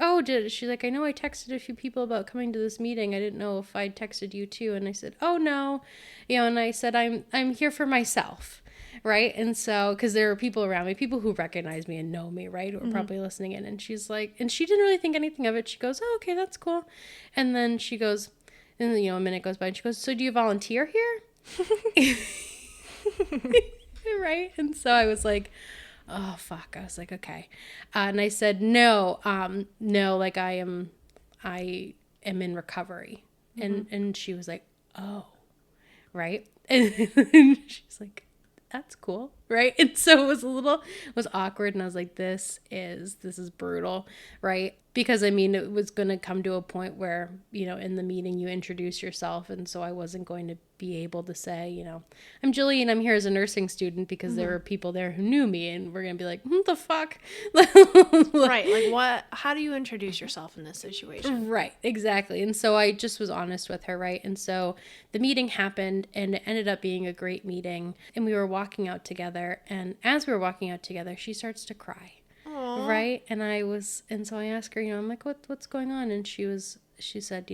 she's like, I know I texted a few people about coming to this meeting. I didn't know if I'd texted you too. And I said, oh no, and I said, I'm here for myself. Right. And so, because there are people around me, people who recognize me and know me, right, who are probably listening in. And she's like, and she didn't really think anything of it. She goes, oh, okay, that's cool. And then she goes, and then, a minute goes by and she goes, so do you volunteer here? Right. And so I was like, oh, fuck. I was like, okay. And I said, no, like I am in recovery. And she was like, oh, right. And she's like, that's cool, right? And so it was awkward, and I was like, this is brutal, right? Because I mean, it was going to come to a point where, in the meeting you introduce yourself, and so I wasn't going to be able to say, I'm Jillian, I'm here as a nursing student, because there were people there who knew me, and we're going to be like, what the fuck? Right, like what, how do you introduce yourself in this situation? Right, exactly. And so I just was honest with her, right? And so the meeting happened, and it ended up being a great meeting, and we were walking out together, and as we were walking out together, she starts to cry. Aww. Right. And so I asked her, I'm like, what's going on? And she said, she's like,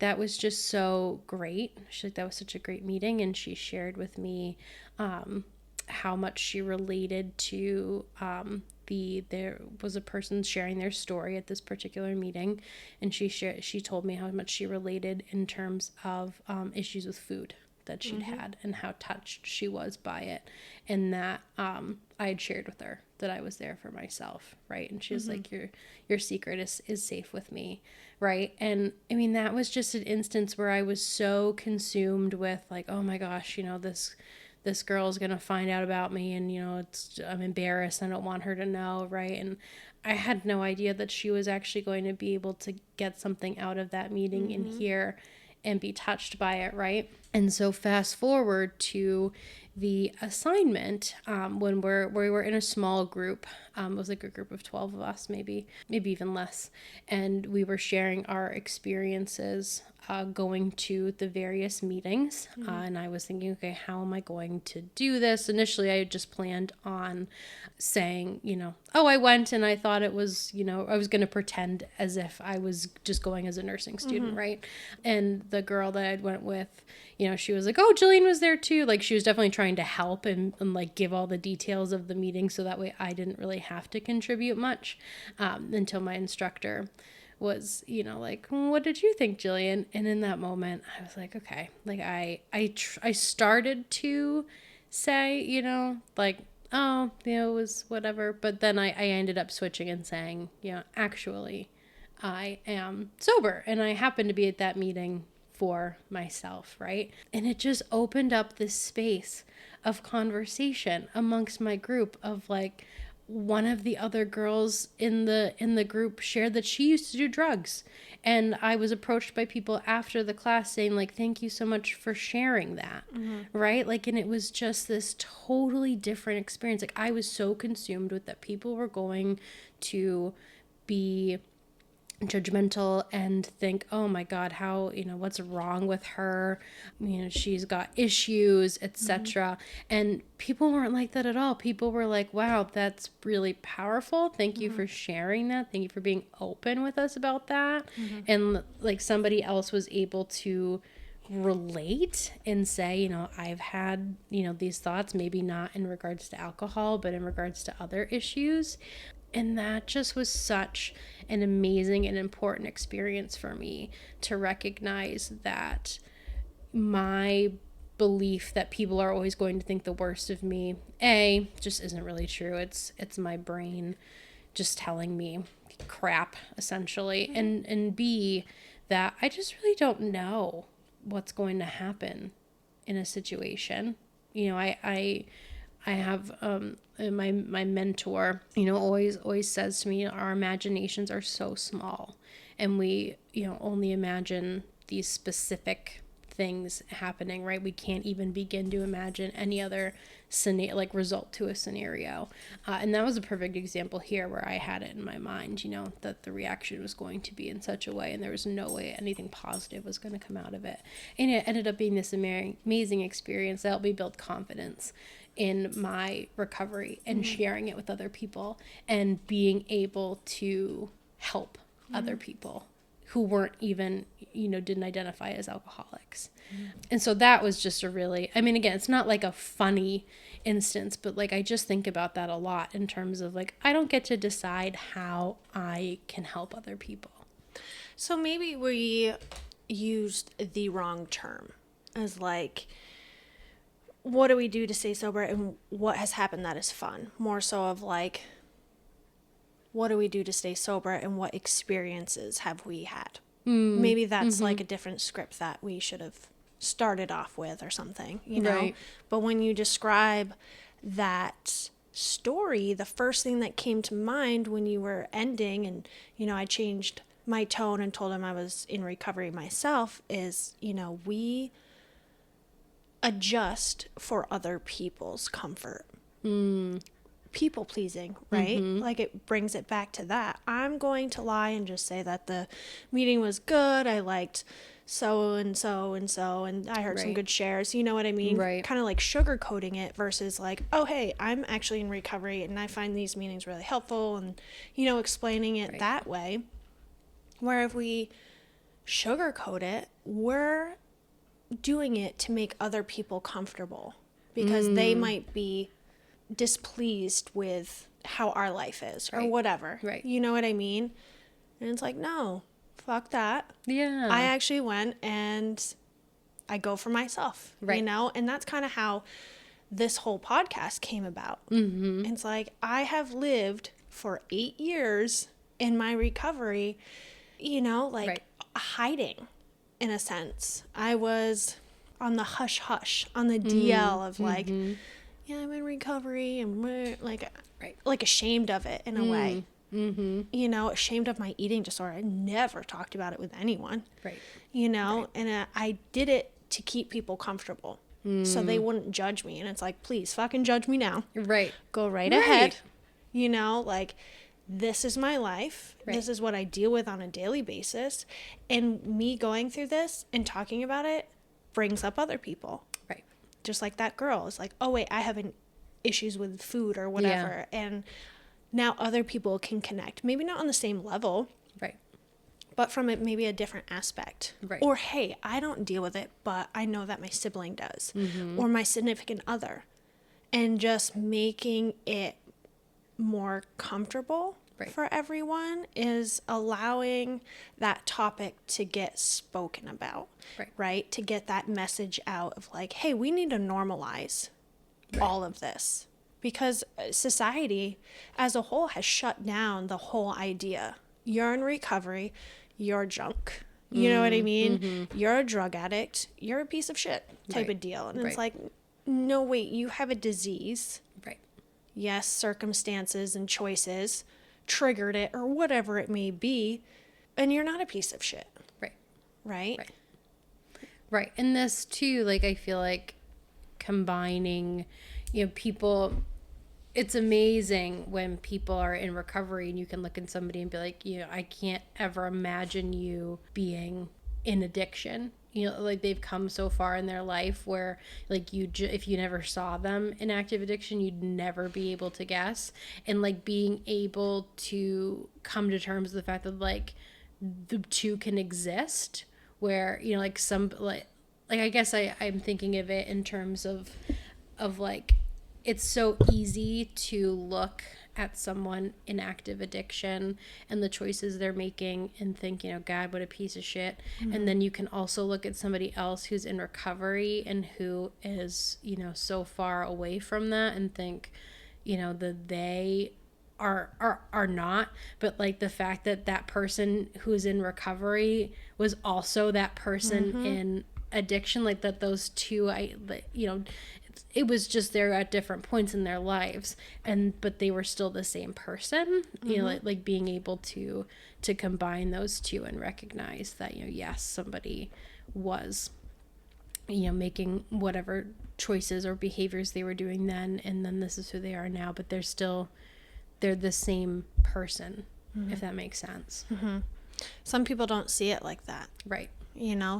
that was just so great. She's like, that was such a great meeting. And she shared with me, how much she related to, there was a person sharing their story at this particular meeting. And she told me how much she related in terms of, issues with food that she'd had, and how touched she was by it, and that I had shared with her that I was there for myself, right? And she was like, your secret is safe with me, right? And I mean, that was just an instance where I was so consumed with like, oh my gosh, this girl is gonna find out about me, and I'm embarrassed, I don't want her to know, right? And I had no idea that she was actually going to be able to get something out of that meeting in here and be touched by it, right? And so fast forward to the assignment, when we were in a small group. It was like a group of 12 of us, maybe even less, and we were sharing our experiences going to the various meetings. And I was thinking, okay, how am I going to do this? Initially, I had just planned on saying, I went and I thought it was, I was going to pretend as if I was just going as a nursing student, right? And the girl that I went with, she was like, oh, Jillian was there too. Like, she was definitely trying to help and like give all the details of the meeting, so that way I didn't really have to contribute much, until my instructor was, like, what did you think, Jillian? And in that moment, I was like, okay, like I started to say, like, oh, it was whatever. But then I ended up switching and saying, actually, I am sober, and I happened to be at that meeting for myself, right? And it just opened up this space of conversation amongst my group of like, one of the other girls in the group shared that she used to do drugs, and I was approached by people after the class saying like, thank you so much for sharing that, right? Like, and it was just this totally different experience. Like, I was so consumed with that people were going to be judgmental and think, oh my God, how, what's wrong with her? She's got issues, etc. And people weren't like that at all. People were like, wow, that's really powerful. Thank you for sharing that. Thank you for being open with us about that. And like, somebody else was able to relate and say, I've had, these thoughts, maybe not in regards to alcohol, but in regards to other issues. And that just was such an amazing and important experience for me, to recognize that my belief that people are always going to think the worst of me, just isn't really true. It's my brain just telling me crap, essentially. And B, that I just really don't know what's going to happen in a situation. I have my mentor, always says to me, our imaginations are so small, and we, only imagine these specific things happening, right? We can't even begin to imagine any other scenario, like result to a scenario. And that was a perfect example here where I had it in my mind, you know, that the reaction was going to be in such a way and there was no way anything positive was going to come out of it. And it ended up being this amazing experience that helped me build confidence in my recovery and sharing it with other people and being able to help other people who weren't even, you know, didn't identify as alcoholics. And so that was just a really, I mean, again, it's not like a funny instance, but like I just think about that a lot in terms of like, I don't get to decide how I can help other people. So maybe we used the wrong term as like, what do we do to stay sober and what has happened that is fun? More so of like, what do we do to stay sober and what experiences have we had? Maybe that's like a different script that we should have started off with or something, you know? Right. But when you describe that story, the first thing that came to mind when you were ending and, you know, I changed my tone and told him I was in recovery myself is, you know, we adjust for other people's comfort. People pleasing, right? Like it brings it back to that. I'm going to lie and just say that the meeting was good. I liked so and so and so, and I heard some good shares. You know what I mean? Right. Kind of like sugarcoating it versus like, oh, hey, I'm actually in recovery and I find these meetings really helpful, and, you know, explaining it that way. Where if we sugarcoat it, we're doing it to make other people comfortable because they might be displeased with how our life is or whatever. Right. You know what I mean? And it's like, no, fuck that. Yeah. I actually went and I go for myself, you know? And that's kind of how this whole podcast came about. It's like, I have lived for 8 years in my recovery, you know, like hiding in a sense. I was on the hush hush, on the DL of like, yeah, I'm in recovery and like ashamed of it in a way. You know, ashamed of my eating disorder. I never talked about it with anyone. You know, and I did it to keep people comfortable so they wouldn't judge me. And it's like, please fucking judge me now. Go right ahead. You know, like, this is my life. This is what I deal with on a daily basis. And me going through this and talking about it brings up other people. Just like that girl is like, oh wait, I have issues with food or whatever. And now other people can connect. Maybe not on the same level. But from it, maybe a different aspect. Or, hey, I don't deal with it, but I know that my sibling does. Or my significant other. And just making it more comfortable for everyone is allowing that topic to get spoken about, right? To get that message out of like, hey, we need to normalize all of this because society as a whole has shut down the whole idea. You're in recovery, you're junk. You know what I mean? You're a drug addict, you're a piece of shit type of deal. And it's like, no, wait, you have a disease. Yes, circumstances and choices triggered it or whatever it may be, and you're not a piece of shit. Right. And this too, like, I feel like combining, you know, people, it's amazing when people are in recovery and you can look at somebody and be like, you know, I can't ever imagine you being in addiction. You know, like they've come so far in their life where like if you never saw them in active addiction, you'd never be able to guess. And like being able to come to terms with the fact that like the two can exist where, you know, like some like I guess I'm thinking of it in terms of like it's so easy to look at someone in active addiction and the choices they're making and think, you know, God, what a piece of shit. And then you can also look at somebody else who's in recovery and who is, you know, so far away from that and think, you know, that they are not, but like the fact that that person who's in recovery was also that person in addiction, like that those two, you know, it was just they're at different points in their lives but they were still the same person. You know, like being able to combine those two and recognize that, you know, yes, somebody was making whatever choices or behaviors they were doing then, and then this is who they are now, but they're the same person, if that makes sense. Some people don't see it like that. Right.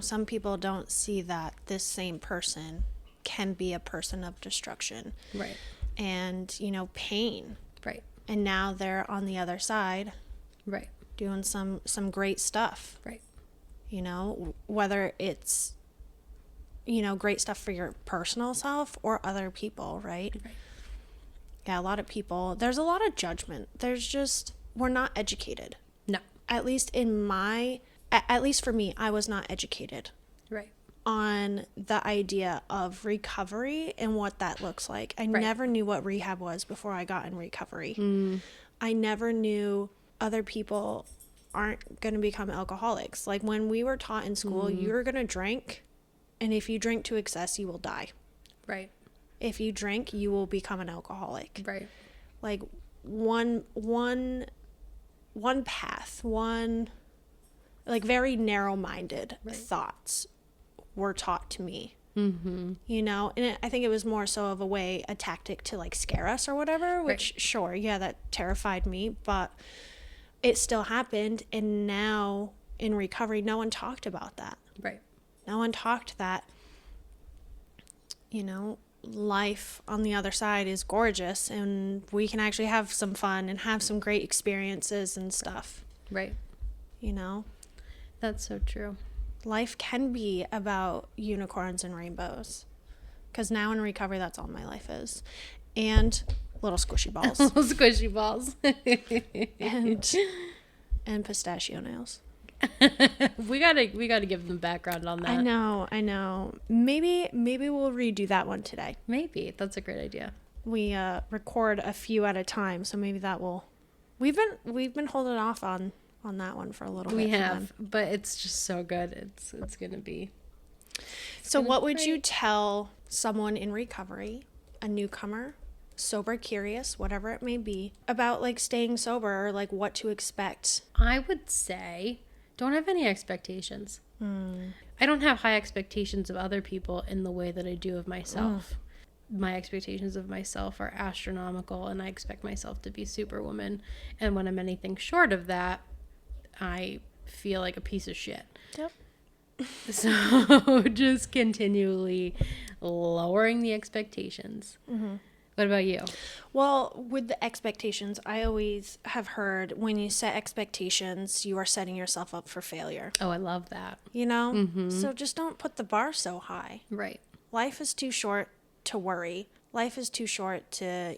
Some people don't see that this same person can be a person of destruction. Right. And, pain. Right. And now they're on the other side. Right. Doing some great stuff. Right. Whether it's, great stuff for your personal self or other people, right? Right. Yeah, a lot of people, there's a lot of judgment. We're not educated. No. At least for me, I was not educated. Right. On the idea of recovery and what that looks like. I never knew what rehab was before I got in recovery. I never knew other people aren't going to become alcoholics. Like when we were taught in school, you're going to drink, and if you drink to excess, you will die. Right. If you drink, you will become an alcoholic. Right. Like one path, like very narrow-minded thoughts were taught to me. And I think it was more so of a tactic to like scare us or whatever, which sure, yeah, that terrified me, but it still happened. And now in recovery, no one talked about that. Right. No one talked that, life on the other side is gorgeous and we can actually have some fun and have some great experiences and stuff. Right. That's so true. Life can be about unicorns and rainbows, because now in recovery, that's all my life is. And little squishy balls. Little squishy balls. and pistachio nails. we gotta give them background on that. I know. Maybe we'll redo that one today. Maybe. That's a great idea. We record a few at a time, so maybe that will. We've been holding off on that one for a little bit. We have, but it's just so good. It's gonna be. So what would you tell someone in recovery, a newcomer, sober curious, whatever it may be, about like staying sober or like what to expect? I would say don't have any expectations. I don't have high expectations of other people in the way that I do of myself. My expectations of myself are astronomical, and I expect myself to be Superwoman. And when I'm anything short of that, I feel like a piece of shit. Yep. So just continually lowering the expectations. What about you? Well, with the expectations, I always have heard when you set expectations, you are setting yourself up for failure. Oh, I love that. So just don't put the bar so high. Right. Life is too short to worry. Life is too short to,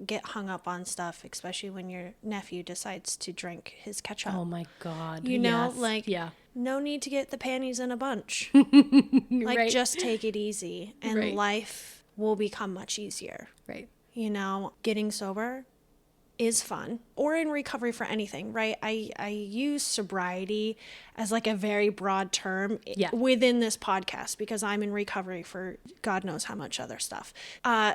get hung up on stuff, especially when your nephew decides to drink his ketchup. Oh my God. Yeah. No need to get the panties in a bunch. Just take it easy and life will become much easier. Right. Getting sober is fun, or in recovery for anything, right? I use sobriety as like a very broad term within this podcast because I'm in recovery for God knows how much other stuff.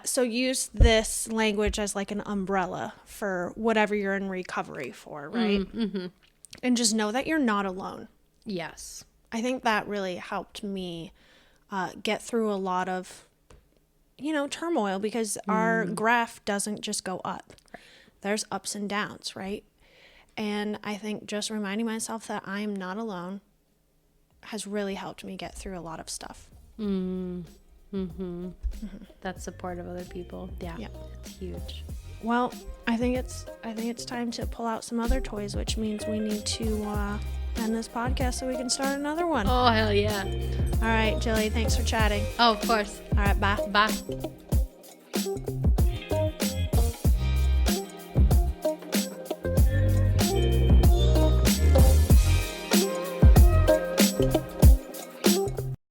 So use this language as like an umbrella for whatever you're in recovery for, right? And just know that you're not alone. Yes. I think that really helped me get through a lot of, turmoil, because our graph doesn't just go up. Right. There's ups and downs, right? And I think just reminding myself that I am not alone has really helped me get through a lot of stuff. That support of other people. Yeah. It's huge. Well, I think it's time to pull out some other toys, which means we need to end this podcast so we can start another one. Oh, hell yeah. All right, Jilly, thanks for chatting. Oh, of course. All right, bye. Bye.